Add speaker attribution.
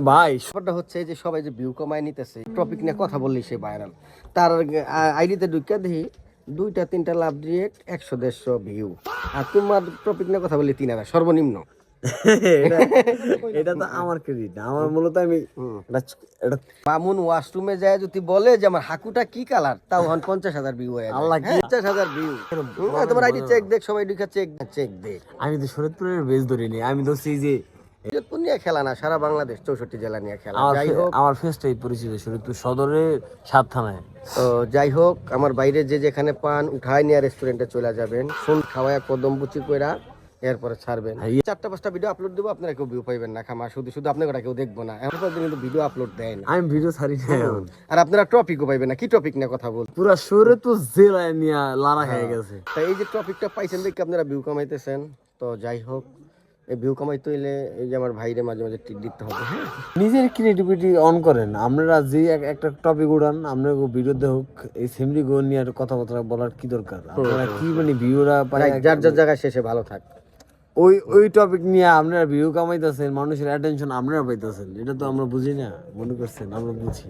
Speaker 1: ভাই ব্যাপারটা হচ্ছে যে সবাই যে ভিউ কমায় নিতেছে টপিক নিয়ে কথা বললি সে ভাইরাল, তার আইডিতে ঢুকে দেখি 2-3টা লাভ ডিরেক্ট 100-150 ভিউ, আর তোমার টপিক নিয়ে কথা বললি 3000 সর্বনিম্ন।
Speaker 2: এটা এটা তো আমার ক্রেডিট না, আমার মূলত আমি এটা
Speaker 1: মামুন ওয়াশরুমে যায় যদি বলে যে আমার হাকুটা কি কালার, তাও হন 50,000 ভিউ হয়ে যায়।
Speaker 2: আল্লাহ কি
Speaker 1: 50,000 ভিউ। তোমার আইডি চেক দেখ, সবাই ঢুকে চেক দেখ।
Speaker 2: আমি তো শরৎপুরের বেজ ধরিনি, আমি তো সেই যে
Speaker 1: শরীয়তপুর নিয়ে খেলা না, সারা বাংলাদেশ 64 জেলা নিয়ে খেলা। যাই হোক,
Speaker 2: আমার ফেসটাই পরিচিত শরৎপুর সদরের 7 থানায়।
Speaker 1: তো যাই হোক, আমার বাইরে যে যেখানে পান উঠায় নিয়ে রেস্টুরেন্টে চলে যাবেন, শুন খাওয়ায় কদম বুচি কইরা এরপরে ছাড়বেন। 4-5টা ভিডিও আপলোড দেবো, আপনারা কেউ ভিউ পাইবেন না, খামা শুধু শুধু আপনারা কেউ দেখবো না, এখন পর্যন্ত কিন্তু ভিডিও আপলোড দেয় না।
Speaker 2: আমি ভিডিও ছাড়ি না এখন।
Speaker 1: আর আপনারা টপিকও পাইবেন না, কি টপিক নিয়ে কথা বল,
Speaker 2: পুরা শরৎপুর জেলায় নিয়ে লাড়া হয়ে গেছে।
Speaker 1: তাই এই যে টপিকটা পাইছেন দেখে আপনারা ভিউ কামাইতেছেন। তো যাই হোক, এই ভিউ কামাইতে হইলে এই যে আমার ভাইরে মাঝে মাঝে টিক দিতে হবে। হ্যাঁ,
Speaker 2: নিজের ক্রিয়েটিভিটি অন করেন, আপনারা যে একটা টপিক উড়ান, আপনার ভিডিও হোক, এই সেমরি গো নিয়ে কথাবার্তা বলার কি দরকার? আপনারা কি মানে ভিউরা পায়,
Speaker 1: যার যার জায়গায় শেষে ভালো থাক।
Speaker 2: ওই টপিক নিয়ে আপনারা ভিউ কামাইতেছেন, মানুষের অ্যাটেনশন আপনারা পাইতেছেন, এটা তো আমরা বুঝি না, মনে করছেন আমরা বুঝি।